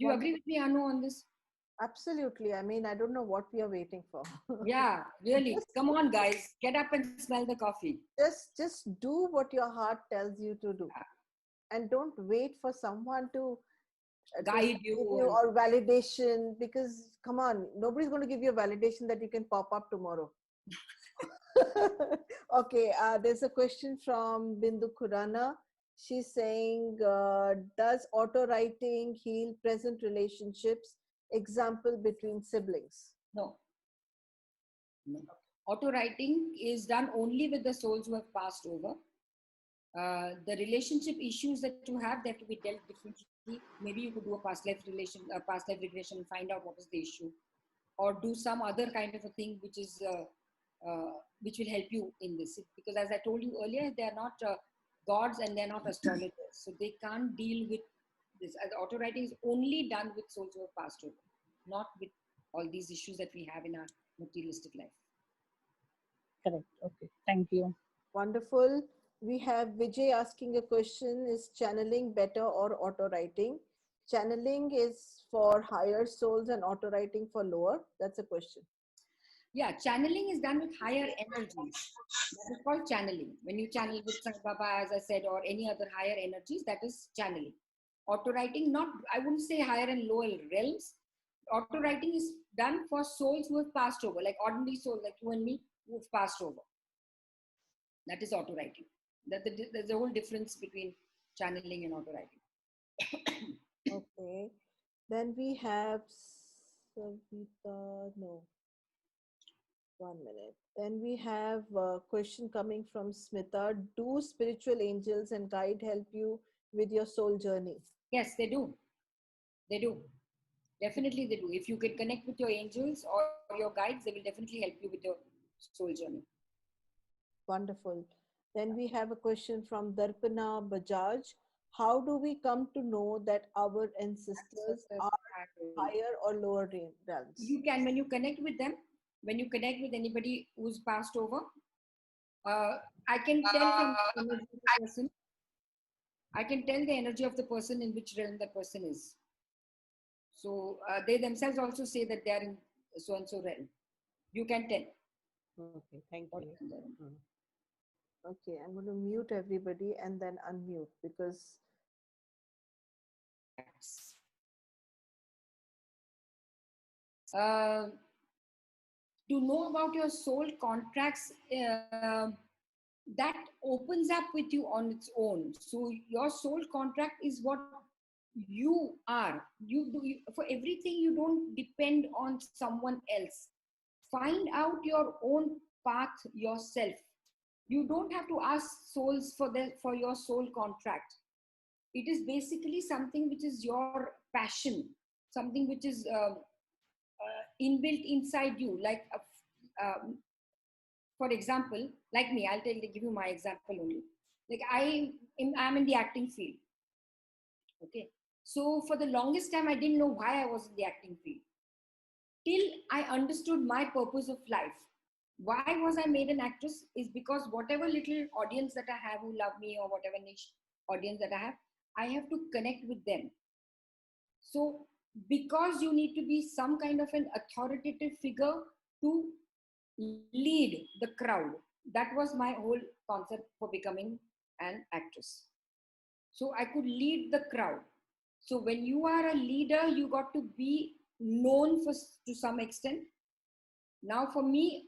Do you agree with me, Anu, on this? Absolutely. I mean, I don't know what we are waiting for. Yeah, really. just, Come on, guys. Get up and smell the coffee. just do what your heart tells you to do, and don't wait for someone to Guide give you you and or validation. Because come on, nobody's going to give you a validation that you can pop up tomorrow. Okay, there's a question from Bindu Khurana. She's saying, does auto writing heal present relationships? Example between siblings. no, no. Auto writing is done only with the souls who have passed over. The relationship issues that you have, they have to be dealt differently. Maybe you could do a past life regression, and find out what is the issue, or do some other kind of a thing which will help you in this. Because as I told you earlier, they are not gods and they are not astrologers, so they can't deal with this. Auto writing is only done with souls who have passed over, not with all these issues that we have in our materialistic life. Correct. Okay. Thank you. Wonderful. We have Vijay asking a question: is channeling better or auto writing? Channeling is for higher souls and auto writing for lower. That's a question. Yeah, channeling is done with higher energies. That is called channeling. When you channel with Sai Baba, as I said, or any other higher energies, that is channeling. Auto writing, not, I wouldn't say higher and lower realms. Auto writing is done for souls who have passed over, like ordinary souls like you and me who have passed over. That is auto writing. There's a whole difference between channeling and auto writing. Okay. Then we have Savita. No, 1 minute. Then we have a question coming from Smita. Do spiritual angels and guide help you with your soul journey? Yes, they do. They do. Definitely they do. If you can connect with your angels or your guides, they will definitely help you with your soul journey. Wonderful. Then we have a question from Darpana Bajaj. How do we come to know that our ancestors are higher or lower realms? You can, when you connect with them, when you connect with anybody who's passed over, I can tell from the energy of the person. I can tell the energy of the person in which realm that person is. So they themselves also say that they are in so and so realm. You can tell. Okay, thank what you. realm they're in. Okay, I'm going to mute everybody and then unmute because Uh, to know about your soul contracts, that opens up with you on its own. So your soul contract is what you are. For everything. You don't depend on someone else. Find out your own path yourself. You don't have to ask souls for your soul contract. It is basically something which is your passion, something which is inbuilt inside you. Like for example, like me, give you my example only. Like I'm in the acting field. Okay, so for the longest time I didn't know why I was in the acting field, till I understood my purpose of life. Why was I made an actress is because whatever little audience that I have who love me, or whatever niche audience that I have to connect with them. So because you need to be some kind of an authoritative figure to lead the crowd. That was my whole concept for becoming an actress. So I could lead the crowd. So when you are a leader, you got to be known to some extent. Now for me,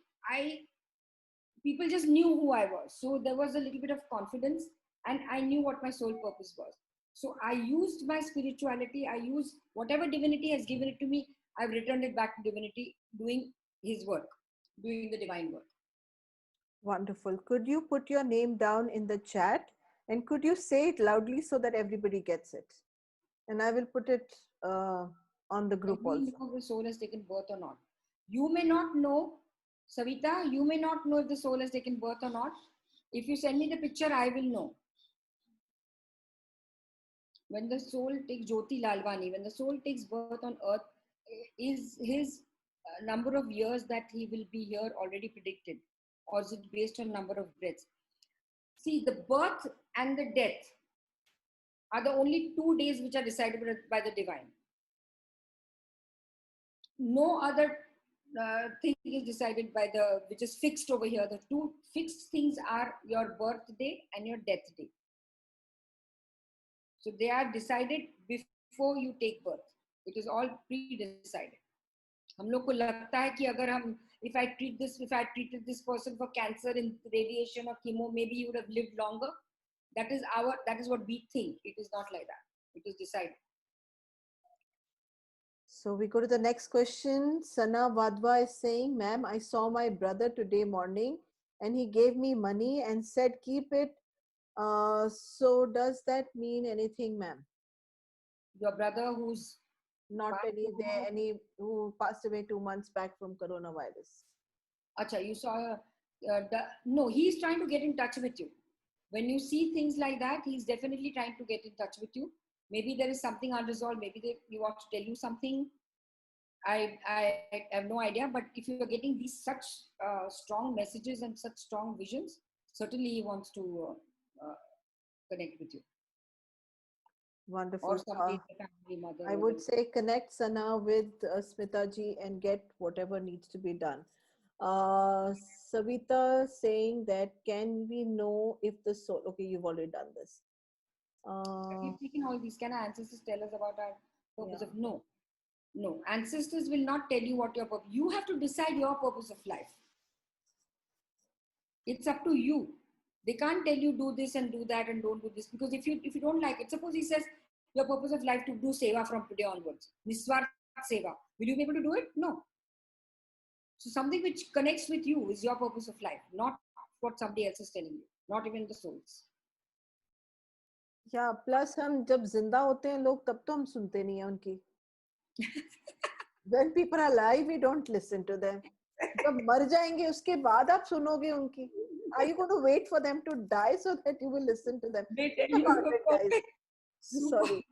people just knew who I was. So there was a little bit of confidence, and I knew what my sole purpose was. So I used my spirituality. I used whatever divinity has given it to me. I've returned it back to divinity, doing his work, doing the divine work. wonderful. Could you put your name down in the chat and could you say it loudly so that everybody gets it? And I will put it on the group We also. know if the soul has taken birth or not. You may not know, Savita, you may not know if the soul has taken birth or not. If you send me the picture, I will know. When the soul takes Jyoti Lalwani, when the soul takes birth on earth, is his number of years that he will be here already predicted? Or is it based on number of breaths? See, the birth and the death are the only 2 days which are decided by the divine. no other thing is decided by which is fixed over here. The two fixed things are your birthday and your death day. So they are decided before you take birth. It is all pre-decided. हम लोग को लगता है कि अगर हम if I treated this person for cancer in radiation or chemo, maybe he would have lived longer. That is what we think. It is not like that. It is decided. So we go to the next question. Sana Vadva is saying, ma'am, I saw my brother today morning and he gave me money and said, keep it. So does that mean anything, ma'am? Your brother who's not any who passed away 2 months back from coronavirus. Acha, you saw no, he's trying to get in touch with you. When you see things like that, he's definitely trying to get in touch with you. Maybe there is something unresolved. Maybe he wants to tell you something. I have no idea. But if you are getting these such strong messages and such strong visions, certainly he wants to connect with you. Wonderful. Or somebody, family, mother. I would say connect Sana with Smita ji and get whatever needs to be done. Savita saying that, can we know if the soul, okay, you've already done this. We've taken all these. Can our ancestors tell us about our purpose of no? No, ancestors will not tell you what your purpose. You have to decide your purpose of life. It's up to you. They can't tell you do this and do that and don't do this, because if you don't like it, suppose he says your purpose of life to do seva from today onwards, Niswart seva, will you be able to do it? No. So something which connects with you is your purpose of life, not what somebody else is telling you, not even the souls. Yeah, plus हम जब जिंदा होते हैं लोग तब तो हम सुनते नहीं हैं उनकी. When people are alive, we don't listen to them. जब मर जाएंगे उसके बाद आप सुनोगे उनकी. Are you going to wait for them to die so that you will listen to them? They tell you guys. Sorry.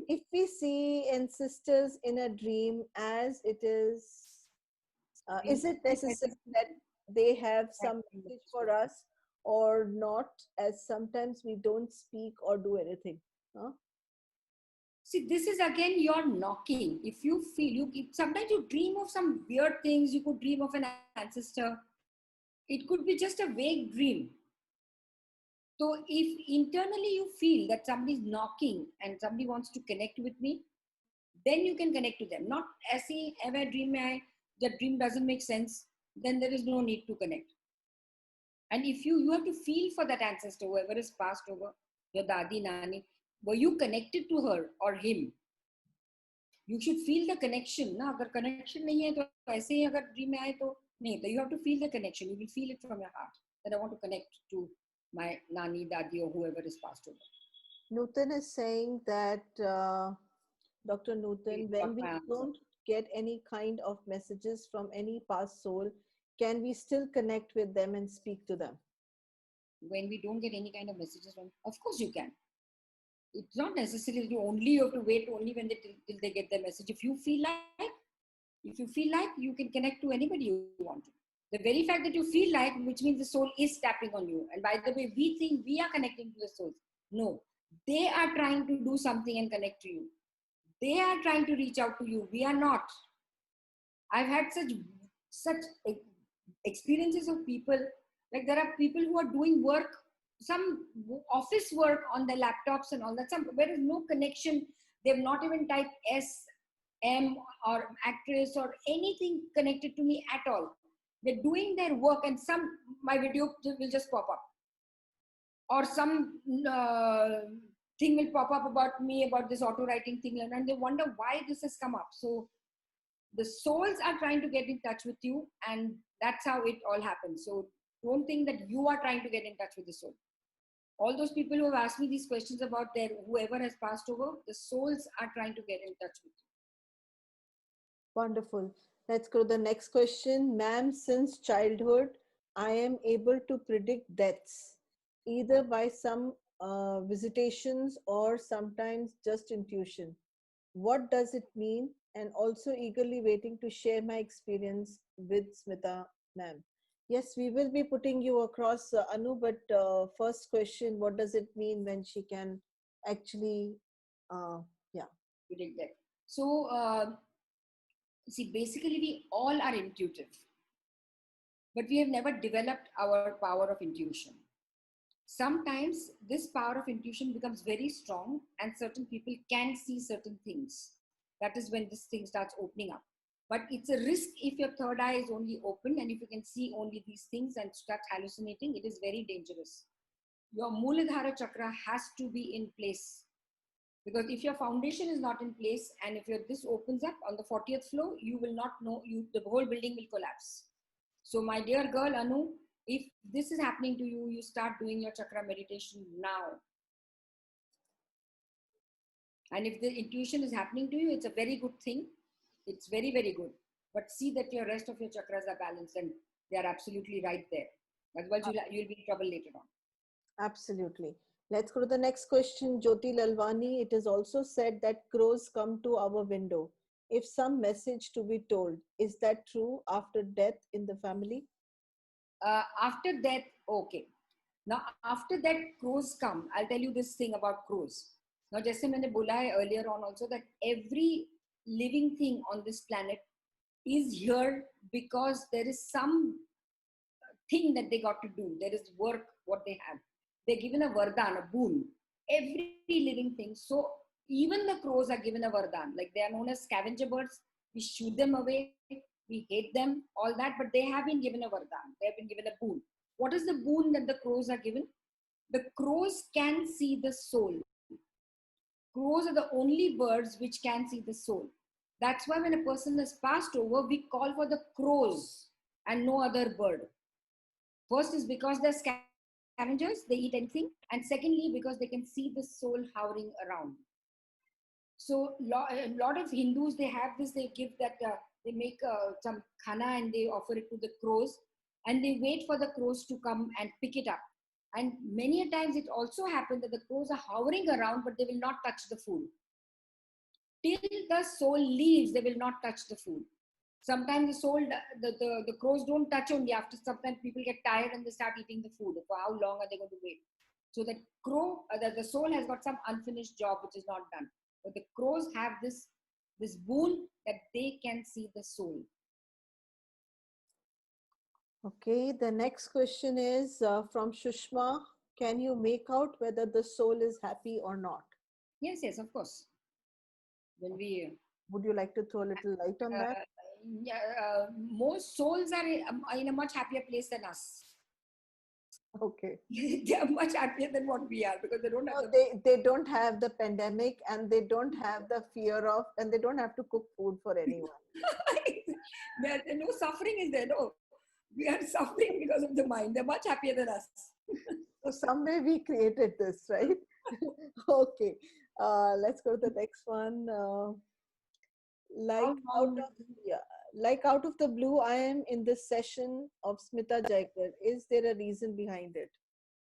If we see ancestors in a dream as it is it necessary that they have some message for us or not, as sometimes we don't speak or do anything? See, this is again your knocking. If you feel, sometimes you dream of some weird things. You could dream of an ancestor. It could be just a vague dream. So if internally you feel that somebody is knocking and somebody wants to connect with me, then you can connect to them. Not as if ever dream the dream doesn't make sense, then there is no need to connect. And if you have to feel for that ancestor, whoever is passed over, your dadi, nani, were you connected to her or him? You should feel the connection. Na, agar connection nahi hai, to aise hi agar dream mein aaye to nahi. You have to feel the connection. You will feel it from your heart that I want to connect to my nani, dadi, or whoever is passed over. Nutan is saying that, Dr. Nutan, when we don't get any kind of messages from any past soul, can we still connect with them and speak to them? When we don't get any kind of messages from, of course you can. It's not necessarily you have to wait only when till they get the message. If you feel like, you can connect to anybody you want to. The very fact that you feel like, which means the soul is tapping on you. And by the way, we think we are connecting to the souls. No, they are trying to do something and connect to you. They are trying to reach out to you. We are not. I've had such experiences of people, like there are people who are doing work, some office work on their laptops and all that. There is no connection. They've not even typed S, M or actress or anything connected to me at all. They're doing their work and my video will just pop up. Or some thing will pop up about me, about this auto writing thing, and they wonder why this has come up. So the souls are trying to get in touch with you, and that's how it all happens. So don't think that you are trying to get in touch with the soul. All those people who have asked me these questions about whoever has passed over, the souls are trying to get in touch with you. Wonderful. Let's go to the next question. Ma'am, since childhood, I am able to predict deaths, either by some visitations or sometimes just intuition. What does it mean? And also eagerly waiting to share my experience with Smita, ma'am. Yes, we will be putting you across, Anu, but first question, what does it mean when she can actually, predict death? So, see, basically, we all are intuitive, but we have never developed our power of intuition. Sometimes this power of intuition becomes very strong, and certain people can see certain things. That is when this thing starts opening up. But it's a risk if your third eye is only open and if you can see only these things and start hallucinating, it is very dangerous. Your Muladhara chakra has to be in place, because if your foundation is not in place and if this opens up on the 40th floor, you will not know, the whole building will collapse. So my dear girl Anu, if this is happening to you, you start doing your chakra meditation now. And if the intuition is happening to you, it's a very good thing. It's very, very good. But see that your rest of your chakras are balanced and they are absolutely right there. Otherwise, you'll be in trouble later on. Absolutely. Let's go to the next question. Jyoti Lalwani, it is also said that crows come to our window. If some message to be told, is that true after death in the family? After death, okay. Now, after that, crows come. I'll tell you this thing about crows. Now, जैसे मैंने बोला है earlier on also that every living thing on this planet is here because there is some thing that they got to do. There is work, what they have. They're given a vardhan, a boon. Every living thing. So even the crows are given a vardhan. Like they are known as scavenger birds. We shoot them away. We hate them, all that. But they have been given a vardhan. They have been given a boon. What is the boon that the crows are given? The crows can see the soul. Crows are the only birds which can see the soul. That's why when a person has passed over, we call for the crows and no other bird. First is because they're scavengers, they eat anything. And secondly, because they can see the soul hovering around. So a lot of Hindus, they have this, they give that, they make some khana and they offer it to the crows. And they wait for the crows to come and pick it up. And many a times it also happens that the crows are hovering around, but they will not touch the food. Till the soul leaves, they will not touch the food. Sometimes the soul, the crows don't touch only. After sometimes people get tired and they start eating the food. For how long are they going to wait? So the crow, the soul has got some unfinished job which is not done. But the crows have this boon that they can see the soul. Okay, the next question is from Shushma. Can you make out whether the soul is happy or not? Yes, yes, of course. When we would you like to throw a little light on that? Most souls are in a much happier place than us. Okay. They are much happier than what we are because they don't have. They don't have the pandemic and they don't have the fear of, and they don't have to cook food for anyone. There's no suffering is there. No, we are suffering because of the mind. They're much happier than us. So some way we created this, right? Okay. Let's go to the next one. Like out of the blue, I am in this session of Smita Jaikar. Is there a reason behind it?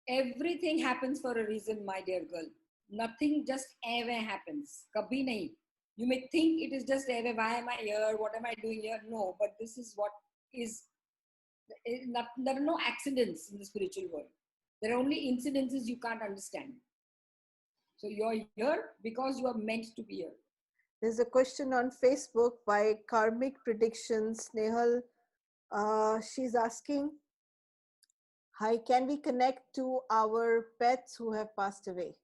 Everything happens for a reason, my dear girl. Nothing just ever happens. Kabhi nahi. You may think it is just ever, why am I here? What am I doing here? No, but this is what is. There are no accidents in the spiritual world. There are only incidences you can't understand. So you're here because you are meant to be here. There's a question on Facebook by Karmic Predictions. Snehal, she's asking, hi, can we connect to our pets who have passed away?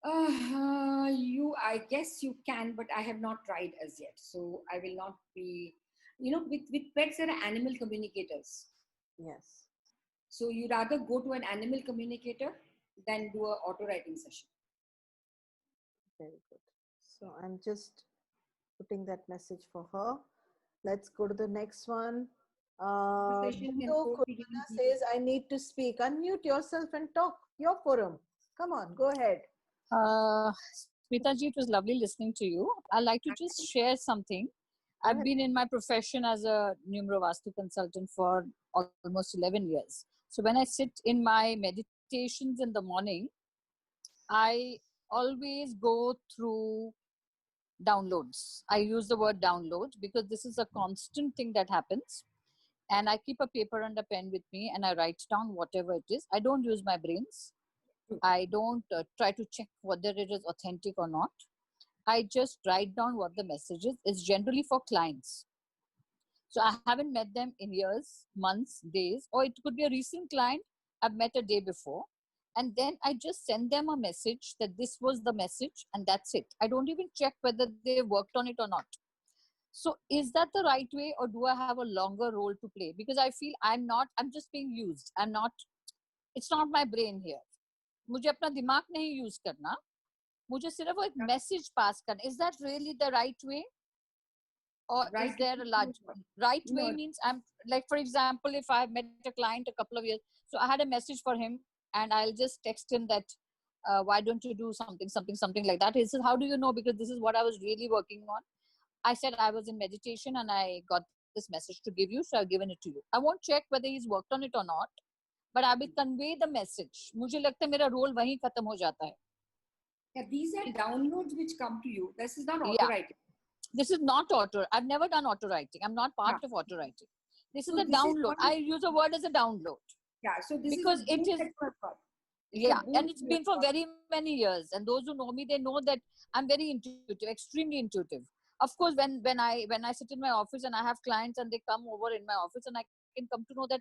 I guess you can, but I have not tried as yet. So I will not be, with pets, there are animal communicators. Yes. So you rather go to an animal communicator than do an auto writing session. Very good. So I'm just putting that message for her. Let's go to the next one. Bindu Kurmana says, I need to speak. Unmute yourself and talk. Your forum. Come on, go ahead. Smita ji, it was lovely listening to you. I'd like to just share something. I've been in my profession as a Numerovastu consultant for almost 11 years. So when I sit in my meditations in the morning, I always go through downloads. I use the word download because this is a constant thing that happens. And I keep a paper and a pen with me and I write down whatever it is. I don't use my brains. I don't try to check whether it is authentic or not. I just write down what the message is. It's generally for clients. So I haven't met them in years, months, days, or it could be a recent client I've met a day before. And then I just send them a message that this was the message and that's it. I don't even check whether they worked on it or not. So is that the right way, or do I have a longer role to play? Because I feel I'm just being used. It's not my brain here. मुझे अपना दिमाग नहीं use करना. मुझे सिर्फ वो एक message pass करना. Is that really the right way? Or Right is there a large right way? Means I'm like, for example, if I've met a client a couple of years, so I had a message for him and I'll just text him that, why don't you do something like that. He says, how do you know? Because this is what I was really working on. I said I was in meditation and I got this message to give you, so I've given it to you. I won't check whether he's worked on it or not, but I will convey the message. मुझे लगता है मेरा role वहीं खत्म हो जाता है. Yeah, these are downloads which come to you. This is not Yeah. auto writing. This is not auto. I've never done auto writing. I'm not part of auto writing. This is So a this is download. one- I use a word as a download. Yeah, so this Because is a it boon is- that you have got. It's a Yeah, boon and it's you been have for got. very many years. And those who know me, they know that I'm very intuitive, extremely intuitive. Of course, when I sit in my office and I have clients and they come over in my office, and I can come to know that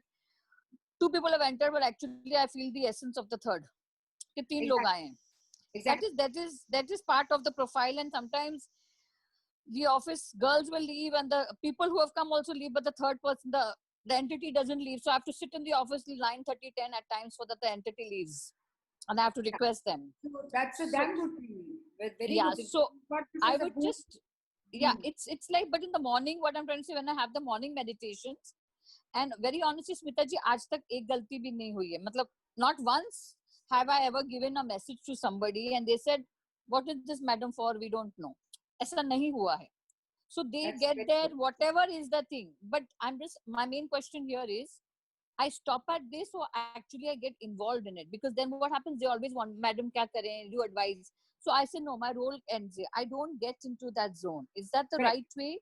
two people have entered, but actually I feel the essence of the third. कि तीन लोग आए हैं. Exactly. That is part of the profile, and sometimes the office girls will leave and the people who have come also leave, but the third person, the entity doesn't leave. So I have to sit in the office till 9:30, 10 at times so that the entity leaves, and I have to request them. So that's a damn good thing. Very Yeah, good. so But this I is a would boon. just, yeah, it's like, but in the morning, what I'm trying to say, when I have the morning meditations, and very honestly, Smita ji, आज तक एक गलती भी नहीं हुई है. मतलब, not once have I ever given a message to somebody and they said, what is this madam for? We don't know. ऐसा नहीं हुआ है. So they That's get very there, good. whatever is the thing. But my main question here is, I stop at this or actually I get involved in it? Because then what happens, they always want, madam kya kare, do advise. So I say, no, my role ends here. I don't get into that zone. Is that the Correct. right way?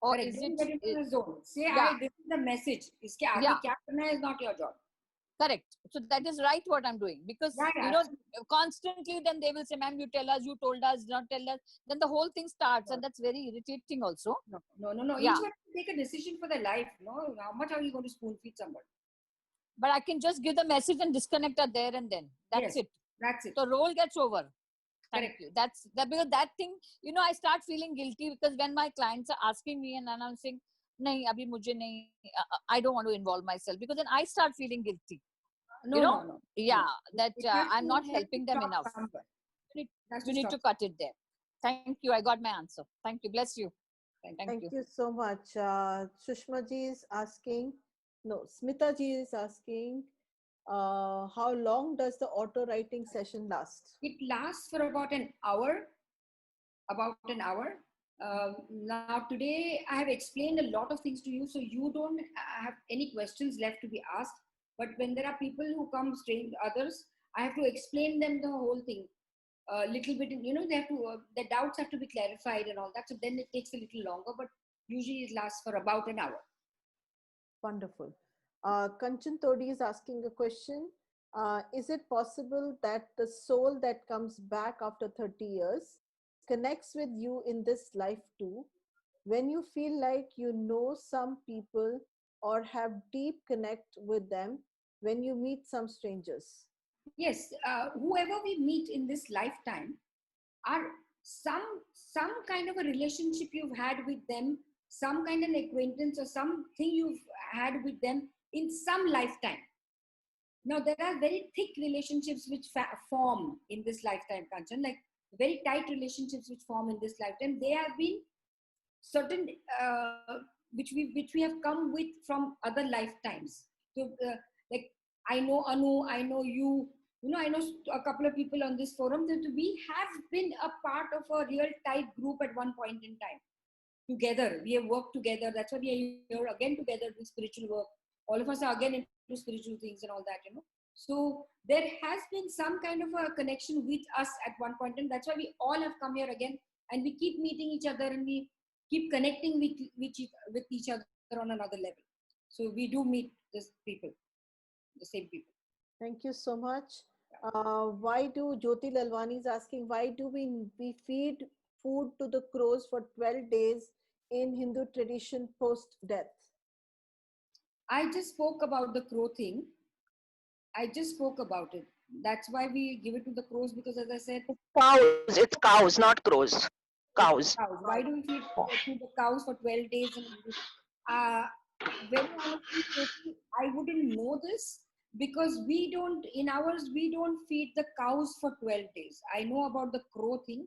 Or Correct. is Don't it, get into the zone. Say, yeah. this is the message. इसके आगे Yeah. क्या करना है is not your job. correct? So that is right what I'm doing. Because, Yeah, you know, constantly then they will say, ma'am, you tell us, you told us, not tell us. Then the whole thing starts, and that's very irritating also. No. Yeah. Each one has to take a decision for their life. No, how much are you going to spoon feed somebody? But I can just give the message and disconnect her there and then. That's Yes. it. That's it. So role gets over. Thank Correct. you. Because that thing, you know, I start feeling guilty because when my clients are asking me and I'm saying, nahi, abhi mujhe nahi, I don't want to involve myself, because then I start feeling guilty. No, you know? no. Yeah, that It has I'm to- not it has helping to them stop enough. somewhere. You It has need to stop. cut it there. Thank you. I got my answer. Thank you. Bless you. Thank you so much. Sushma ji is asking, no, Smita ji is asking, how long does the auto writing session last? It lasts for about an hour. Now today I have explained a lot of things to you, so you don't have any questions left to be asked. But when there are people who come strange, others, I have to explain them the whole thing a little bit. You know, they have to the doubts have to be clarified and all that. So then it takes a little longer, but usually it lasts for about an hour. Wonderful. Kanchan Todi is asking a question. Is it possible that the soul that comes back after 30 years connects with you in this life too? When you feel like you know some people or have deep connect with them when you meet some strangers? Yes, whoever we meet in this lifetime are some kind of a relationship you've had with them, some kind of acquaintance or something you've had with them in some lifetime. Now there are very thick relationships which form in this lifetime, Kanchan, like very tight relationships which form in this lifetime. They have been certain which we have come with from other lifetimes. So like I know Anu, I know you. You know, I know a couple of people on this forum that we have been a part of a real tight group at one point in time. Together, we have worked together. That's why we are here again together with spiritual work. All of us are again into spiritual things and all that, you know. So there has been some kind of a connection with us at one point, and that's why we all have come here again, and we keep meeting each other and we keep connecting with each other on another level. So we do meet these people, the same people. Thank you so much. Why do Jyoti Lalwani is asking, why do we feed food to the crows for 12 days in Hindu tradition post death? I just spoke about the crow thing. I just spoke about it. That's why we give it to the crows, because as I said, It's cows, not crows. Cows. cows. Why do we feed to the cows for 12 days? And uh, very honestly speaking, I wouldn't know this, because we don't, in ours, we don't feed the cows for 12 days. I know about the crow thing,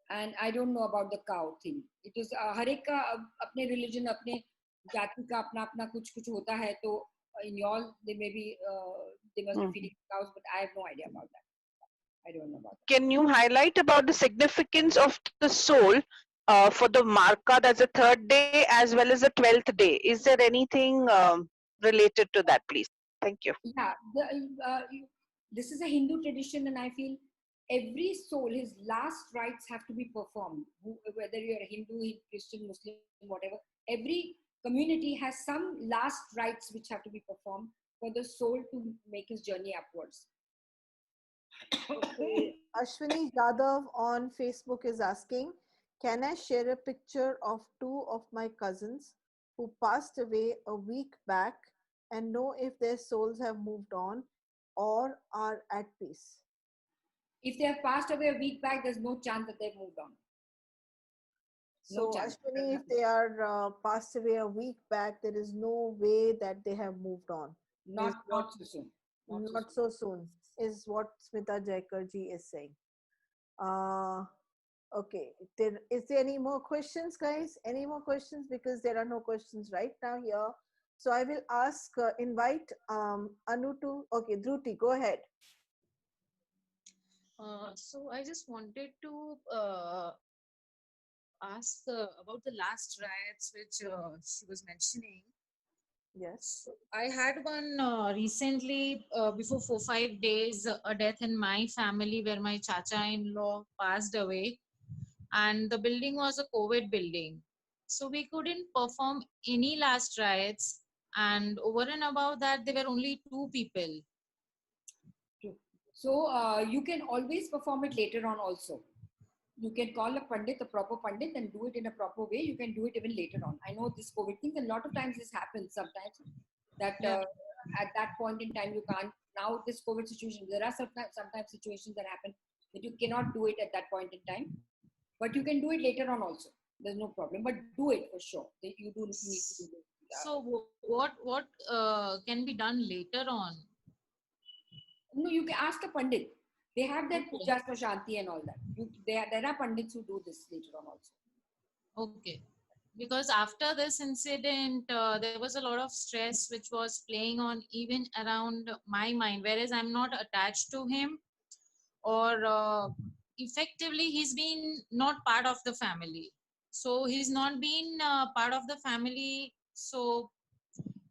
and I don't know about the cow thing. It is हर एक का अपने religion, अपने जाति का अपना अपना कुछ कुछ होता है. तो in y'all they may be they must be feeding cows, but I have no idea about that. I don't know about that. Can you highlight about the significance of the soul for the Marka, that's the third day, as well as the 12th day? Is there anything related to that, please? Thank you. Yeah, this is a Hindu tradition, and I feel every soul, his last rites have to be performed. Whether you're a Hindu, Christian, Muslim, whatever, every community has some last rites which have to be performed for the soul to make his journey upwards. Okay. Ashwini Yadav on Facebook is asking, can I share a picture of 2 of my cousins who passed away a week back and know if their souls have moved on or are at peace? If they have passed away a week back, there's no chance that they've moved on. So, Ashwini, if they are passed away a week back, there is no way that they have moved on. Not so soon. Not so soon, is what Smita Jaikarji is saying. Okay, is there any more questions, guys? Any more questions? Because there are no questions right now here. So I will ask, invite Anu to, okay, Dhruti, go ahead. So I just wanted to ask about the last riots which she was mentioning. Yes. So I had one recently, before 4-5 days, a death in my family where my chacha-in-law passed away, and the building was a COVID building. So we couldn't perform any last riots, and over and above that, there were only 2 people. So you can always perform it later on also. You can call a pandit, a proper pandit, and do it in a proper way. You can do it even later on. I know this COVID thing, and a lot of times this happens sometimes that at that point in time you can't. Now this COVID situation, there are sometimes situations that happen that you cannot do it at that point in time, but you can do it later on also. There's no problem, but do it for sure. You do need to do it. So what can be done later on? No, you can ask a pandit. They have their pujas for Shanti and all that. There are pandits who do this later on also. Okay. Because after this incident, there was a lot of stress which was playing on even around my mind, whereas I'm not attached to him, or effectively he's been not part of the family. So he's not been part of the family. So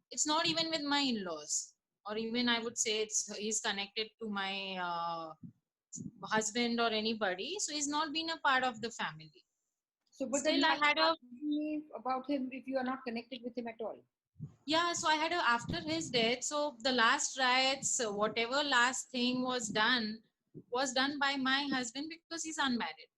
it's not even with my in-laws, or even I would say he's connected to my husband or anybody. So he's not been a part of the family. So, but Still, I had about him if you are not connected with him at all. Yeah, so I had after his death. So the last riots, whatever last thing was done by my husband because he's unmarried.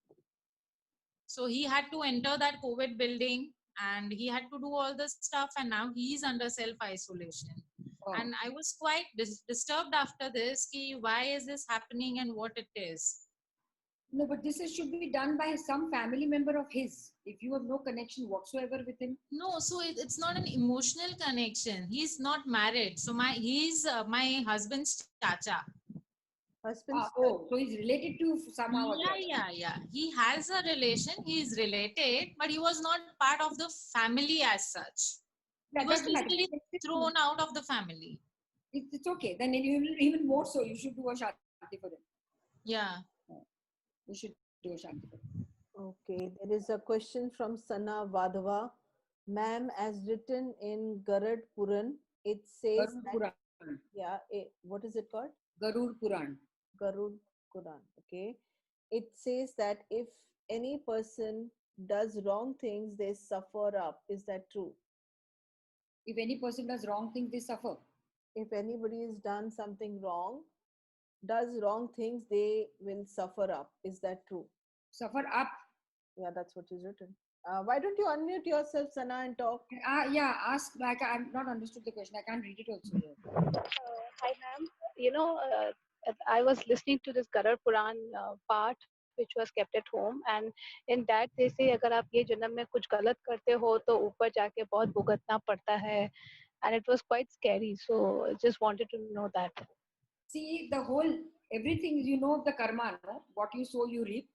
So he had to enter that COVID building and he had to do all the stuff, and now he's under self-isolation. Oh. And I was quite disturbed after this. Why is this happening and what it is? No, but this should be done by some family member of his. If you have no connection whatsoever with him. No, so it's not an emotional connection. He's not married. So he's my husband's chacha. So he's related to somehow. Yeah. He has a relation. He is related, but he was not part of the family as such. He was basically thrown out of the family. It's okay. Then even more so, you should do a Shanti for him. Yeah. You should do a Shanti for him. Okay, there is a question from Sana Vadava. Ma'am, as written in Garud Puran, it says that, what is it called? Garud Puran. Garud Puran. Okay. It says that if any person does wrong things, they suffer up. Is that true? If any person does wrong things, they suffer. If anybody has done something wrong, does wrong things, they will suffer up. Is that true? Suffer up. Yeah, that's what is written. Why don't you unmute yourself, Sana, and talk? Yeah, ask. Like I'm not understood the question. I can't read it also here. Hi, ma'am. You know, I was listening to this Garar Puran part which was kept at home, and in that they say अगर आप ये जन्म में कुछ गलत करते हो तो ऊपर जाके बहुत भुगतना पड़ता है, and it was quite scary. So I just wanted to know that. See, the whole everything the karma, no? What you sow, you reap.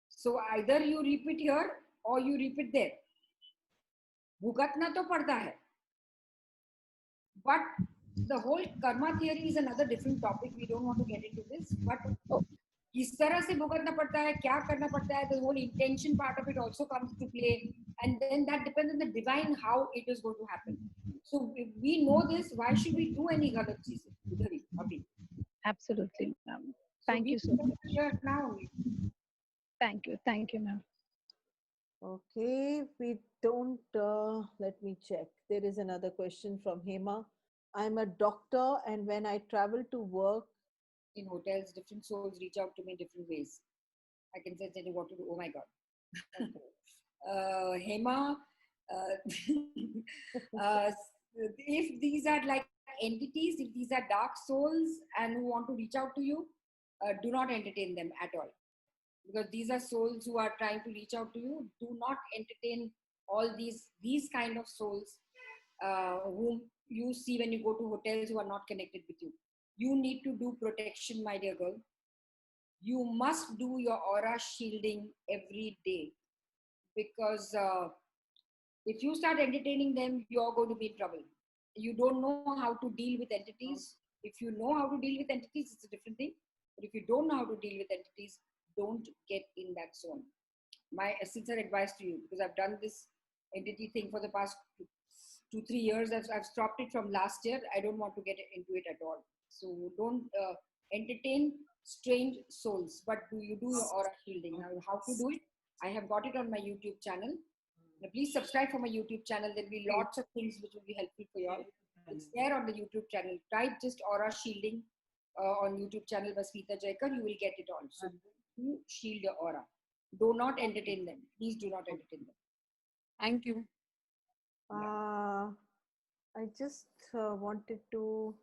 So either you reap it here or you reap it there. भुगतना तो पड़ता है. But the whole karma theory is another different topic. We don't want to get into this. But किस तरह से भुगतना पड़ता है, क्या करना पड़ता है, the whole intention part of it also comes to play, and then that depends on the divine how it is going to happen. So if we know this, why should we do any गलत चीजें उधर ही अभी? Absolutely, ma'am. So Thank we you so should much. here now only. Thank you, ma'am. Okay, we don't, let me check. There is another question from Hema. I'm a doctor, and when I travel to work, In hotels, different souls reach out to me in different ways. I can say tell you what to do. Oh my God. Hema, uh, if these are like entities, if these are dark souls and who want to reach out to you, do not entertain them at all. Because these are souls who are trying to reach out to you. Do not entertain all these kind of souls whom you see when you go to hotels who are not connected with you. You need to do protection, my dear girl. You must do your aura shielding every day, because if you start entertaining them, you're going to be in trouble. You don't know how to deal with entities. If you know how to deal with entities, it's a different thing. But if you don't know how to deal with entities, don't get in that zone. My sincere advice to you, because I've done this entity thing for the past 2 3 years. I've stopped it from last year. I don't want to get into it at all. So don't entertain strange souls, but do you do your aura shielding? Now, how to do it? I have got it on my YouTube channel. Now, please subscribe for my YouTube channel. There'll be lots of things which will be helpful for you all. It's there on the YouTube channel. Type just aura shielding on YouTube channel by Smita Jaikar. You will get it all. So you shield your aura. Do not entertain them. Please do not entertain them. Thank you. I just wanted to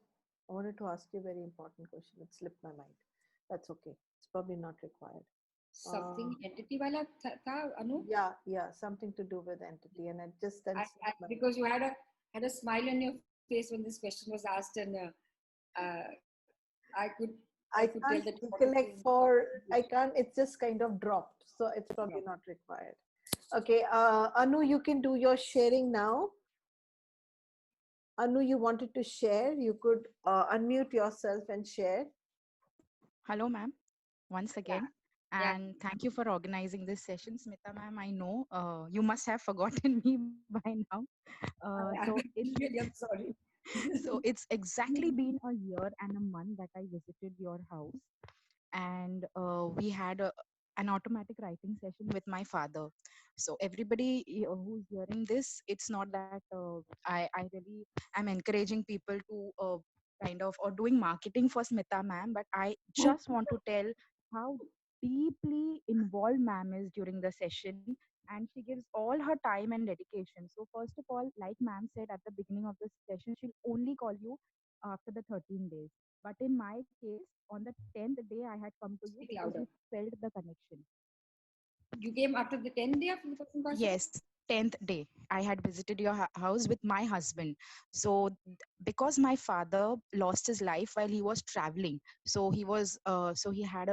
ask you a very important question. It slipped my mind. That's okay. It's probably not required. Something entity wala tha, Anu? Yeah, something to do with entity, and it just then slipped my Because you had a smile on your face when this question was asked, and I could I could can't tell that you wanted recollect to- for, I can't, it's just kind of dropped. So it's probably not required. Okay, Anu, you can do your sharing now. Anu, you wanted to share, you could unmute yourself and share. Hello, ma'am, once again. Yeah. And thank you for organizing this session, Smita ma'am. I know you must have forgotten me by now. So I'm sorry. so it's exactly been a year and a month that I visited your house, and we had an automatic writing session with my father. So everybody who's hearing this, it's not that I really am encouraging people to kind of or doing marketing for Smita ma'am, but I just want to tell how deeply involved ma'am is during the session, and she gives all her time and dedication. So first of all, like ma'am said at the beginning of the session, she'll only call you after the 13 days. But in my case, on the 10th day, I had come to you Speak because louder. we felt the connection. You came after the 10th day after the person passed away? Yes, 10th day. I had visited your house with my husband. So, because my father lost his life while he was traveling, so he had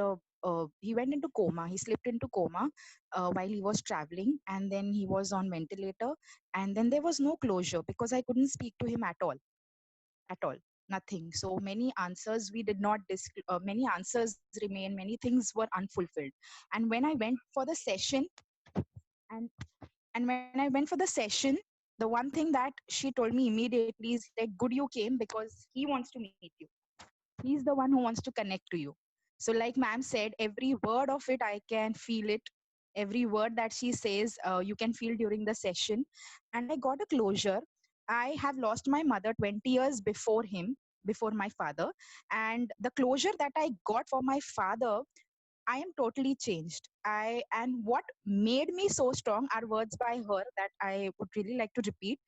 he went into coma. He slipped into coma while he was traveling, and then he was on ventilator. And then there was no closure because I couldn't speak to him at all, nothing. So many answers we did not many answers remain, many things were unfulfilled. And when I went for the session, and when I went for the session, the one thing that she told me immediately is like, good you came because he wants to meet you, he's the one who wants to connect to you. So like ma'am said, every word of it I can feel it, every word that she says you can feel during the session. And I got a closure. I have lost my mother 20 years before him, before my father. And the closure that I got for my father, I am totally changed. And what made me so strong are words by her that I would really like to repeat.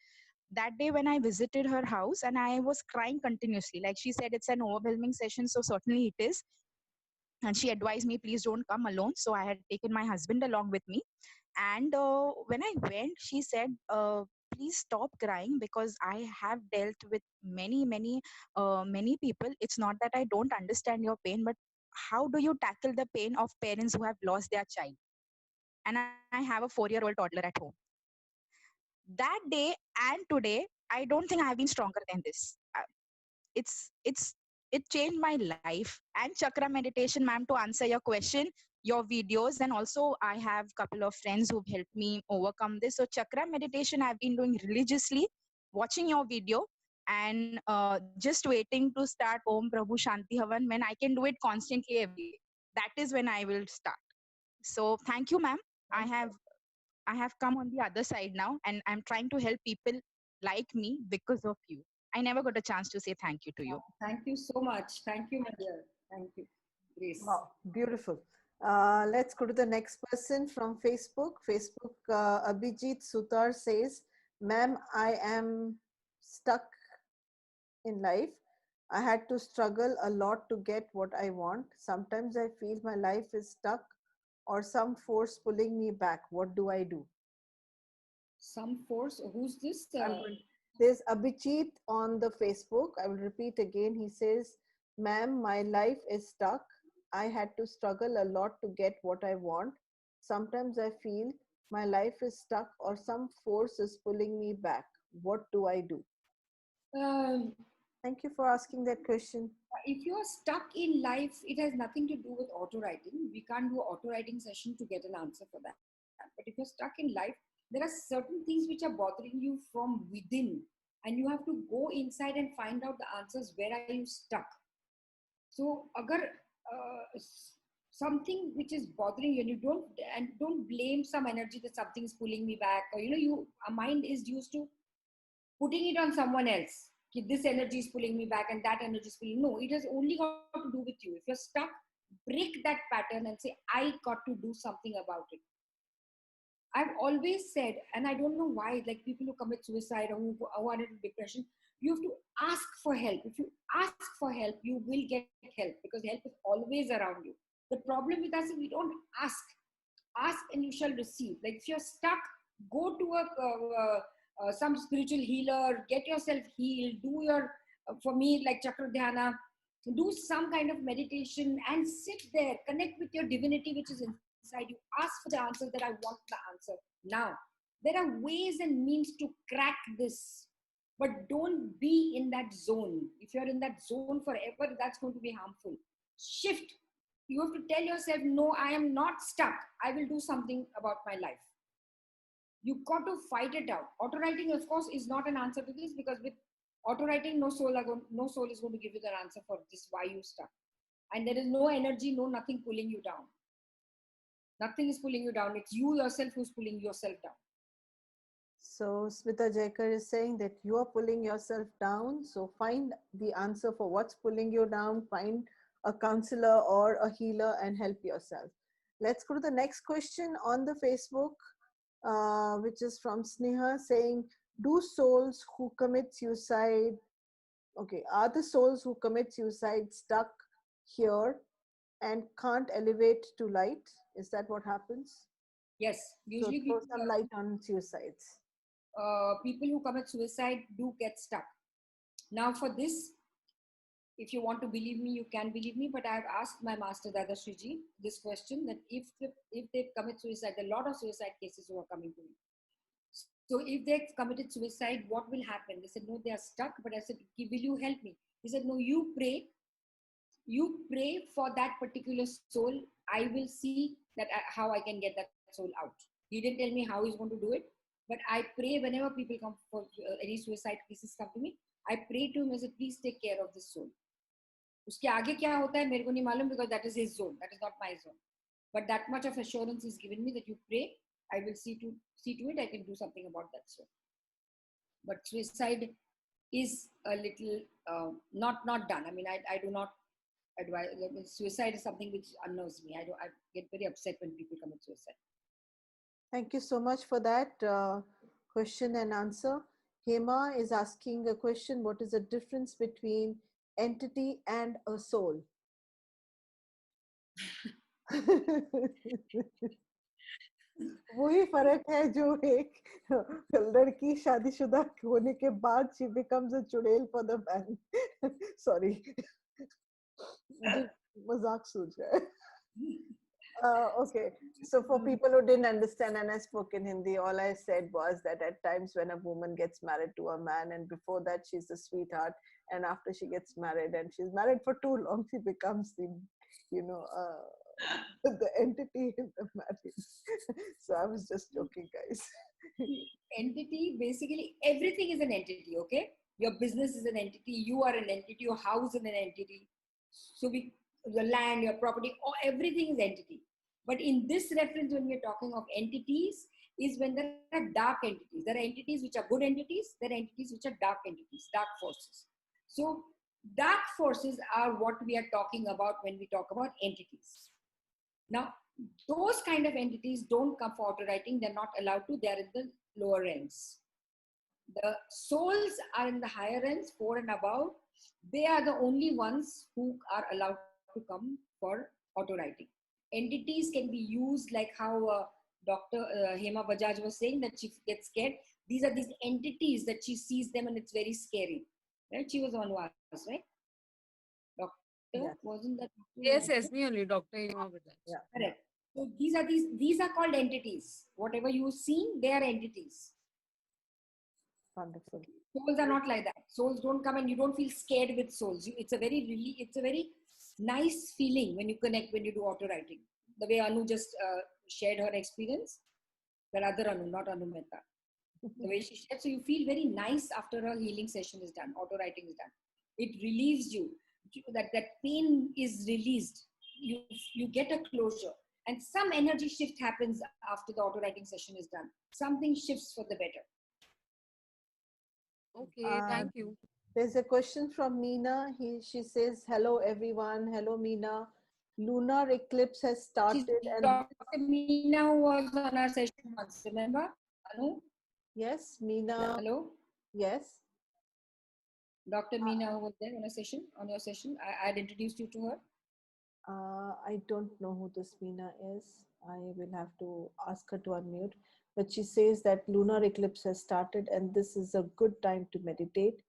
That day when I visited her house and I was crying continuously, like she said, it's an overwhelming session, so certainly it is. And she advised me, please don't come alone. So I had taken my husband along with me. And when I went, she said, please stop crying, because I have dealt with many people. It's not that I don't understand your pain, but how do you tackle the pain of parents who have lost their child? And I have a 4-year-old toddler at home. That day and today, I don't think I have been stronger than this. It's it changed my life. And chakra meditation, ma'am, to answer your question, your videos, and also I have couple of friends who've helped me overcome this. So chakra meditation I've been doing religiously, watching your video, and just waiting to start Om Prabhu Shanti Havan when I can do it constantly every day. That is when I will start. So thank you, ma'am. I have come on the other side now, and I'm trying to help people like me because of you. I never got a chance to say thank you to you. Thank you so much. Thank you, my dear. Thank you, Grace. Wow, beautiful. Let's go to the next person from Facebook. Facebook, Abhijit Sutar says, ma'am, I am stuck in life. I had to struggle a lot to get what I want. Sometimes I feel my life is stuck or some force pulling me back. What do I do? Some force. Who's this? There's Abhijit on the Facebook. I will repeat again. He says, ma'am, my life is stuck. I had to struggle a lot to get what I want. Sometimes I feel my life is stuck or some force is pulling me back. What do I do? Um, Thank you for asking that question. if you are stuck in life, it has nothing to do with auto writing. We can't do an auto writing session to get an answer for that. But if you're stuck in life, there are certain things which are bothering you from within, and you have to go inside and find out the answers. Where are you stuck? So, agar something which is bothering you, and don't blame some energy that something is pulling me back, or our mind is used to putting it on someone else. This energy is pulling me back and that energy is pulling. No, it has only got to do with you. If you're stuck, break that pattern and say, I got to do something about it. I've always said, and I don't know why, like people who commit suicide or who are into depression, you have to ask for help. If you ask for help, you will get help, because help is always around you. The problem with us is we don't ask. Ask and you shall receive. Like if you're stuck, go to some spiritual healer, get yourself healed, do your, for me, like Chakra Dhyana, do some kind of meditation and sit there, connect with your divinity which is inside you. Ask for the answer that I want the answer now. There are ways and means to crack this, but don't be in that zone. If you're in that zone forever, that's going to be harmful. Shift. You have to tell yourself, no, I am not stuck. I will do something about my life. You've got to fight it out. Auto writing, of course, is not an answer to this, because with auto writing, no soul is going to give you the answer for this, why you stuck. And there is no energy, nothing pulling you down. Nothing is pulling you down. It's you yourself who's pulling yourself down. So Smita Jaikar is saying that you are pulling yourself down. So find the answer for what's pulling you down. Find a counselor or a healer and help yourself. Let's go to the next question on the Facebook, which is from Sneha saying, do souls who commit suicide, are the souls who commit suicide stuck here and can't elevate to light? Is that what happens? Yes, usually so throw some light on suicides. People who commit suicide do get stuck. Now for this, if you want to believe me, you can believe me, but I've asked my master Dada Shriji this question, that if they commit suicide, there are a lot of suicide cases who are coming to me. So if they committed suicide, what will happen? They said, no, they are stuck. But I said, will you help me? He said, no, you pray. You pray for that particular soul. I will see that how I can get that soul out. He didn't tell me how he's going to do it, but I pray whenever people come for any suicide cases come to me, I pray to him. I said, please take care of this soul. उसके आगे क्या होता है मेरे को नहीं मालूम, because that is his zone, that is not my zone. But that much of assurance is given me that you pray, I will see to it, I can do something about that soul. But suicide is a little not done. I mean, I do not advice. Suicide is something which unnerves me. I get very upset when people commit suicide. Thank you so much for that question and answer. Hema is asking a question: what is the difference between entity and a soul? वही फर्क है जो एक लड़की शादीशुदा होने के बाद she becomes a चुड़ैल for the man. Sorry. मजाक सूझ रहा है. Okay, so for people who didn't understand, and I spoke in Hindi, all I said was that at times when a woman gets married to a man, and before that she's a sweetheart, and after she gets married and she's married for too long, she becomes the, you know, the entity in the marriage. So I was just joking, guys. Entity, basically everything is an entity. Okay, your business is an entity, you are an entity, your house is an entity, so your land, your property, or everything is entity. But in this reference, when we're talking of entities, is when there are dark entities. There are entities which are good entities, there are entities which are dark entities, dark forces. So dark forces are what we are talking about when we talk about entities. Now, those kind of entities don't come for auto writing. They're not allowed to. They're in the lower ranks. The souls are in the higher ranks, 4 and above. They are the only ones who are allowed to come for auto writing. Entities can be used like how Dr. Hema Bajaj was saying, that she gets scared. These are these entities that she sees them and it's very scary. Right? She was on was, right? Doctor, Yes. wasn't that? Yes, me only, Dr. Hema Bajaj. Yeah. Correct. So these are called entities. Whatever you've seen, they are entities. Wonderful. Souls are not like that. Souls don't come and you don't feel scared with souls. It's a very nice feeling when you connect, when you do auto writing. The way Anu just shared her experience, that other Anu, not Anu Mehta. The way she shared, so you feel very nice after a healing session is done, auto writing is done. It relieves you. That pain is released. You get a closure. And some energy shift happens after the auto writing session is done. Something shifts for the better. Okay, thank you. There's a question from Meena. She says, hello everyone. Hello Meena. Lunar eclipse has started. And Dr. Meena, who was on our session once, remember? Anu? Yes, Meena. Hello? Yes. Dr. Meena, who was there on your session. I had introduced you to her. I don't know who this Meena is. I will have to ask her to unmute. But she says that lunar eclipse has started and this is a good time to meditate.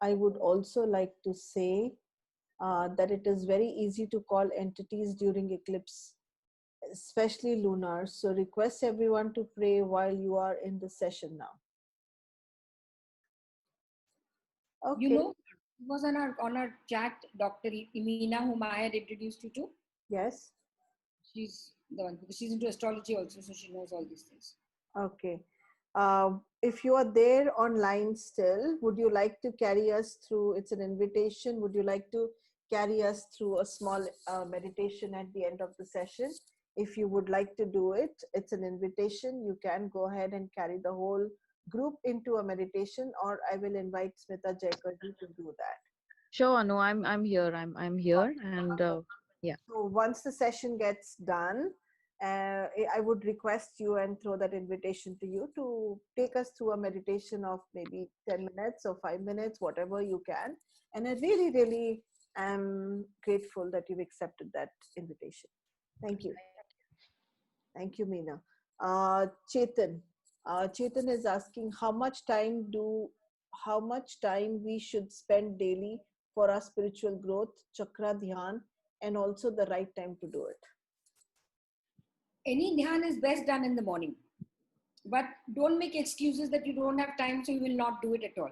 I would also like to say that it is very easy to call entities during eclipse, especially lunar. So request everyone to pray while you are in the session now. Okay. You know, it was on our chat, Dr. Meena, whom I had introduced you to. Yes. She's the one, because she's into astrology also, so she knows all these things. Okay. If you are there online still, would you like to carry us through, it's an invitation, would you like to carry us through a small meditation at the end of the session? If you would like to do it, it's an invitation. You can go ahead and carry the whole group into a meditation, or I will invite Smita Jaikarji to do that. Sure, Anu, I'm here. I'm here, and yeah. So once the session gets done, I would request you and throw that invitation to you to take us through a meditation of maybe 10 minutes or 5 minutes, whatever you can. And I really, really am grateful that you've accepted that invitation. Thank you. Thank you, Meena. Chetan. Chetan is asking how much time we should spend daily for our spiritual growth, chakra dhyan, and also the right time to do it. Any dhyan is best done in the morning, but don't make excuses that you don't have time, so you will not do it at all.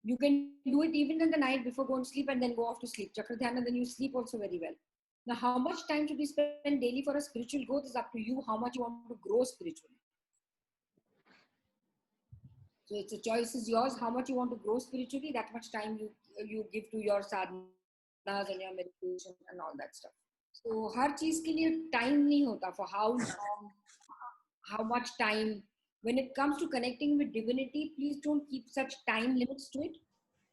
You can do it even in the night before going to sleep and then go off to sleep. Chakra dhyan, and then you sleep also very well. Now, how much time should we spend daily for a spiritual growth is up to you, how much you want to grow spiritually. So it's a choice is yours, how much you want to grow spiritually, that much time you give to your sadhanas and your meditation and all that stuff. So हर चीज के लिए time नहीं होता for how long, how much time. When it comes to connecting with divinity, please don't keep such time limits to it.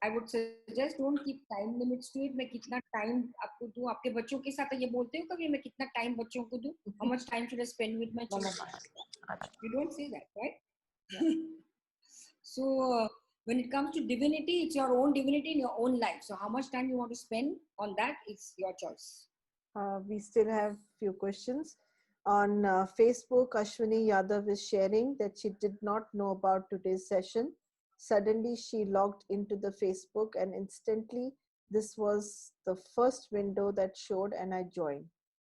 I would suggest don't keep time limits to it. मैं कितना time आपको दूँ? आपके बच्चों के साथ ये बोलते हो कभी मैं कितना time बच्चों को दूँ? How much time should I spend with my children? You don't say that, right? So when it comes to divinity, it's your own divinity in your own life. So how much time you want to spend on that, it's your choice. We still have few questions. On Facebook, Ashwini Yadav is sharing that she did not know about today's session. Suddenly, she logged into the Facebook and instantly this was the first window that showed and I joined.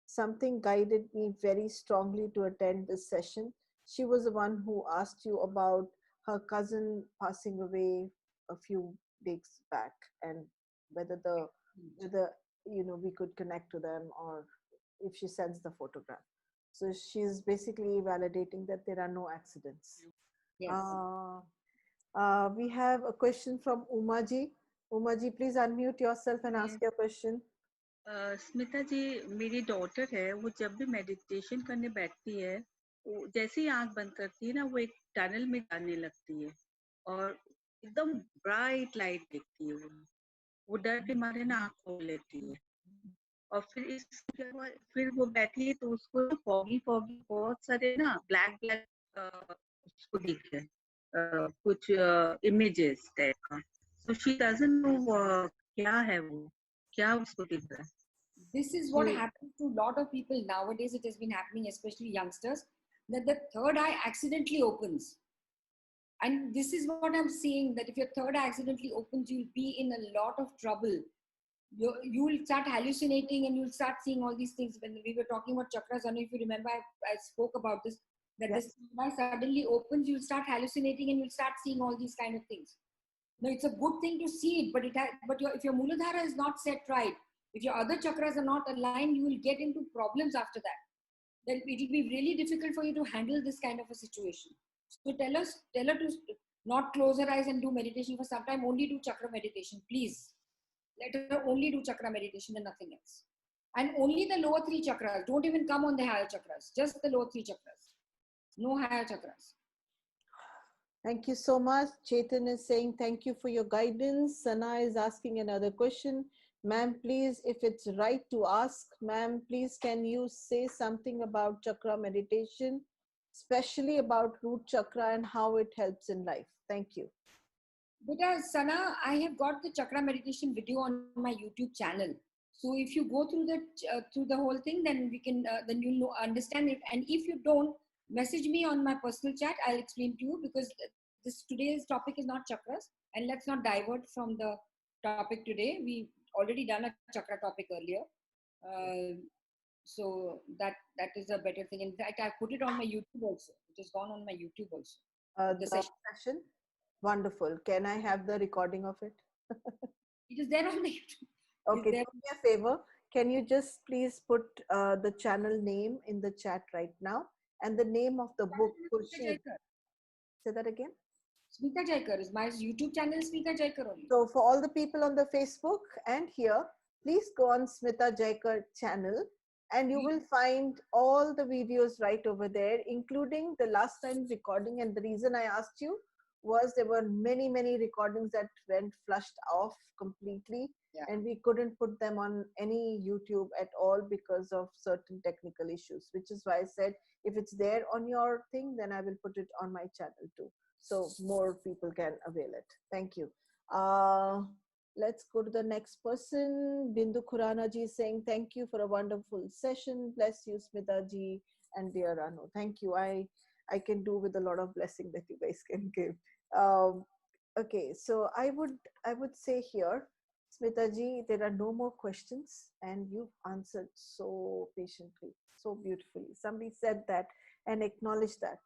Something guided me very strongly to attend this session. She was the one who asked you about her cousin passing away a few days back and whether we could connect to them or if she sends the photograph. So she's basically validating that there are no accidents. Yes. We have a question from Umaji. Umaji, please unmute yourself and ask your question. Smita जी, मेरी daughter है, वो जब भी meditation करने बैठती है, वो जैसे ही आंख बंद करती है ना, वो एक टनल में जाने लगती है और एकदम ब्राइट लाइट देखती है। वो डर के मारे ना आंख खोल लेती है और फिर वो बैठी है तो उसको फॉगी फॉगी बहुत सारे ना ब्लैक उसको दिख रहे कुछ इमेजेस टाइप का। सो शी डजंट नो क्या है वो, क्या उसको दिख रहा है। This is what happens to a lot of people nowadays. It has been happening, especially youngsters, that the third eye accidentally opens. And this is what I'm saying, that if your third eye accidentally opens, you'll be in a lot of trouble. You will start hallucinating and you'll start seeing all these things. When we were talking about chakras, I don't know if you remember, I spoke about this, that this eye suddenly opens, you'll start hallucinating and you'll start seeing all these kind of things. Now, it's a good thing to see it, but if your Muladhara is not set right, if your other chakras are not aligned, you will get into problems after that. Then it will be really difficult for you to handle this kind of a situation. So tell her to not close her eyes and do meditation for some time, only do chakra meditation, please. Let her only do chakra meditation and nothing else. And only the lower three chakras. Don't even come on the higher chakras. Just the lower three chakras. No higher chakras. Thank you so much. Chetan is saying thank you for your guidance. Sana is asking another question. Ma'am, please, if it's right to ask, ma'am, please can you say something about chakra meditation, especially about root chakra and how it helps in life? Thank you. Because Sana, I have got the chakra meditation video on my YouTube channel. So if you go through the whole thing, then we can then you'll understand it. And if you don't, message me on my personal chat. I'll explain to you, because today's topic is not chakras, and let's not divert from the topic today. We already done a chakra topic earlier, so that is a better thing. In fact, I put it on my YouTube also. It has gone on my YouTube also. The session. Wonderful. Can I have the recording of it? It is there on the YouTube. Okay, do me a favor. Can you just please put the channel name in the chat right now and the name of the book? Say that again. Smita Jaikar is my YouTube channel. Smita Jaikar only. So for all the people on the Facebook and here, please go on Smita Jaikar channel and you will find all the videos right over there, including the last time recording. And the reason I asked you was there were many recordings that went flushed off completely, and we couldn't put them on any YouTube at all because of certain technical issues, which is why I said if it's there on your thing, then I will put it on my channel too, so more people can avail it. Thank you. Let's go to the next person. Bindu Khurana ji is saying thank you for a wonderful session. Bless you, Smita ji and dear Anu. Thank you. I can do with a lot of blessing that you guys can give. Okay, so I would say here, Smita ji, there are no more questions and you've answered so patiently, so beautifully. Somebody said that and acknowledged that.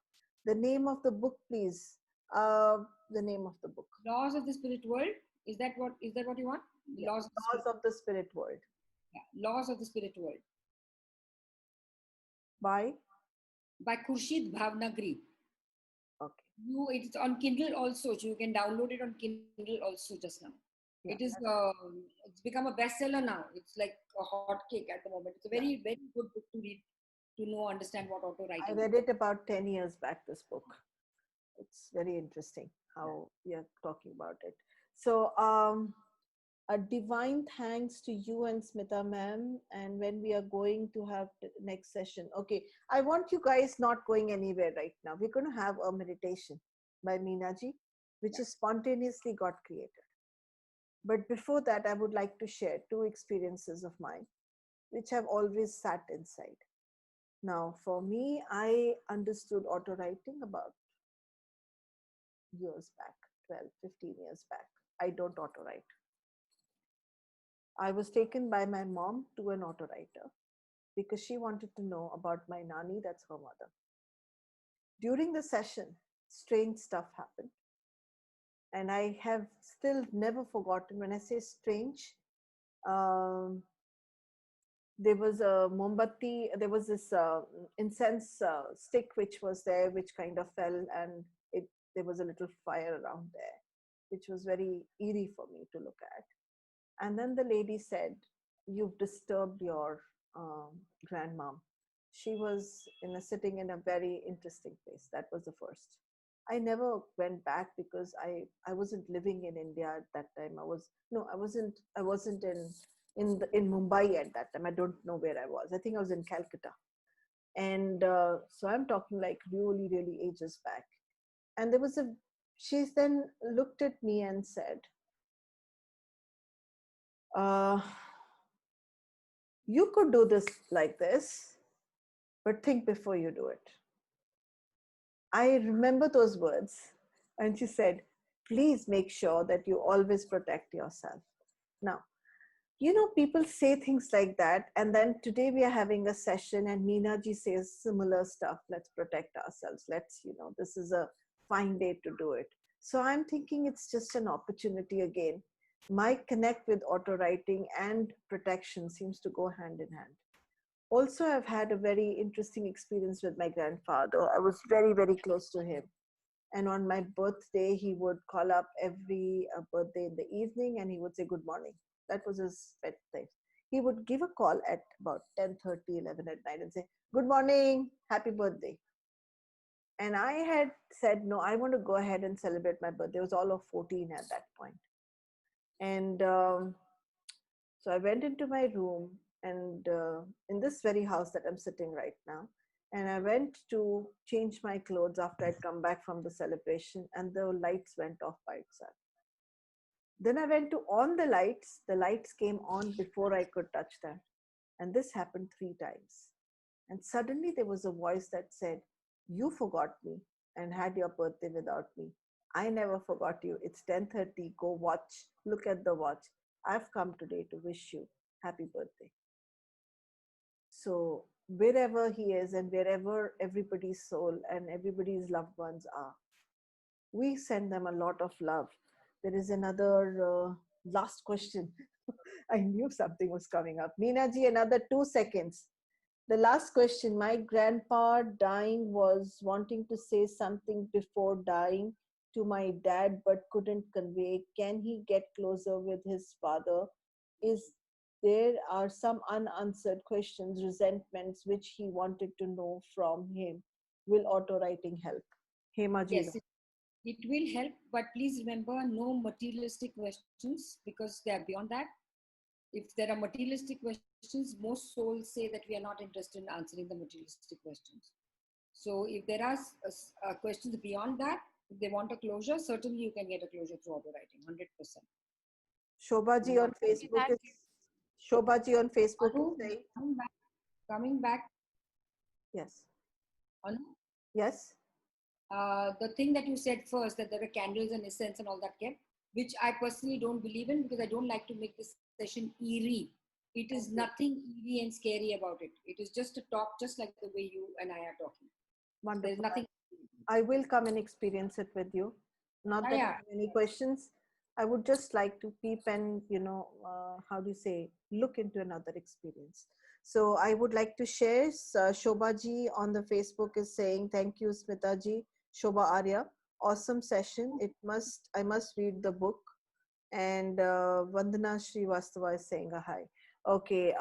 The name of the book, please. The name of the book. Laws of the Spirit World. Is that what you want? Yeah. Laws of the Spirit World. Yeah. Laws of the Spirit World. By Khurshid Bhavnagri. Okay. It's on Kindle also, so you can download it on Kindle also just now. Yeah. It's become a bestseller now. It's like a hot cake at the moment. It's a very good book to read, to understand what auto writing is. I read it about 10 years back, this book. It's very interesting how we are talking about it. So a divine thanks to you and Smita ma'am. And when we are going to have the next session, okay, I want you guys not going anywhere right now. We're going to have a meditation by Meenaji, which is spontaneously got created. But before that, I would like to share two experiences of mine, which have always sat inside. Now, for me, I understood auto writing about years back, 12, 15 years back. I don't auto write. I was taken by my mom to an auto writer because she wanted to know about my nani, that's her mother. During the session, strange stuff happened. And I have still never forgotten. When I say strange, um, there was a mombatti, there was this incense stick which was there, which kind of fell, and there was a little fire around there, which was very eerie for me to look at. And then the lady said, "You've disturbed your grandmom." She was sitting in a very interesting place. That was the first. I never went back because I wasn't living in India at that time. I wasn't in Mumbai at that time. I don't know where I was. I think I was in Calcutta. And so I'm talking like really, really ages back. And she then looked at me and said, "You could do this like this, but think before you do it." I remember those words. And she said, "Please make sure that you always protect yourself." Now, people say things like that. And then today we are having a session and Meenaji says similar stuff. Let's protect ourselves. This is a fine day to do it. So I'm thinking it's just an opportunity again. My connect with auto writing and protection seems to go hand in hand. Also, I've had a very interesting experience with my grandfather. I was very, very close to him. And on my birthday, he would call up every birthday in the evening and he would say good morning. That was his pet thing. He would give a call at about 10:30, 11 at night and say, "Good morning, happy birthday." And I had said, no, I want to go ahead and celebrate my birthday. It was all of 14 at that point. And so I went into my room and in this very house that I'm sitting right now. And I went to change my clothes after I'd come back from the celebration and the lights went off by itself. Then I went to on the lights. The lights came on before I could touch them. And this happened 3 times. And suddenly there was a voice that said, "You forgot me and had your birthday without me. I never forgot you. It's 10:30. Go watch. Look at the watch. I've come today to wish you happy birthday." So wherever he is and wherever everybody's soul and everybody's loved ones are, we send them a lot of love. There is another last question. I knew something was coming up. Meenaji, another 2 seconds. The last question. My grandpa dying was wanting to say something before dying to my dad but couldn't convey. Can he get closer with his father? There are some unanswered questions, resentments, which he wanted to know from him. Will auto writing help? Hema ji. Yes, it will help, but please remember no materialistic questions because they are beyond that. If there are materialistic questions, most souls say that we are not interested in answering the materialistic questions. So if there are questions beyond that, if they want a closure, certainly you can get a closure through auto writing, 100%. Shobhaji on Facebook is Shobhaji on Facebook Anu, is saying, coming back. Yes. Anu? Yes. The thing that you said first, that there are candles and incense and all that kept, which I personally don't believe in because I don't like to make this session eerie. It is nothing eerie and scary about it. It is just a talk, just like the way you and I are talking. Wonderful. There's nothing. I will come and experience it with you. Not that I have any questions. I would just like to peep and, how do you say, look into another experience. So I would like to share, Shobhaji on the Facebook is saying, thank you, Smitaji, Shobha Arya. Awesome session. I must read the book. And Vandana Srivastava is saying a hi. Okay,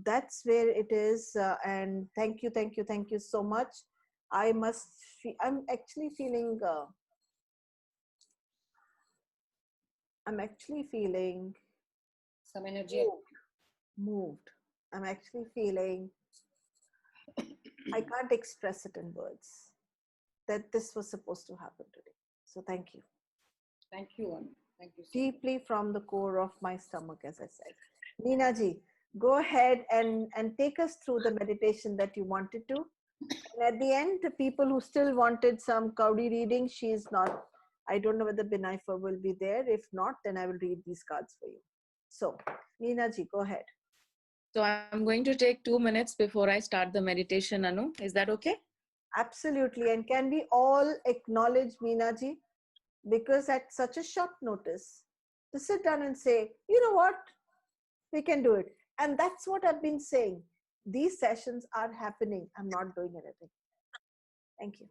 that's where it is. And thank you so much. I'm actually feeling I'm actually feeling Some energy. moved. I'm actually feeling, I can't express it in words, that this was supposed to happen today. So thank you. Thank you, Anu. Thank you. Deeply from the core of my stomach, as I said. Meena ji, go ahead and take us through the meditation that you wanted to. And at the end, the people who still wanted some Kaudi reading, she's not. I don't know whether Binaifa will be there. If not, then I will read these cards for you. So, Meena ji, go ahead. So I'm going to take 2 minutes before I start the meditation, Anu. Is that okay? Absolutely. And can we all acknowledge Meena ji? Because at such a short notice, to sit down and say, you know what, we can do it. And that's what I've been saying. These sessions are happening. I'm not doing anything. Thank you.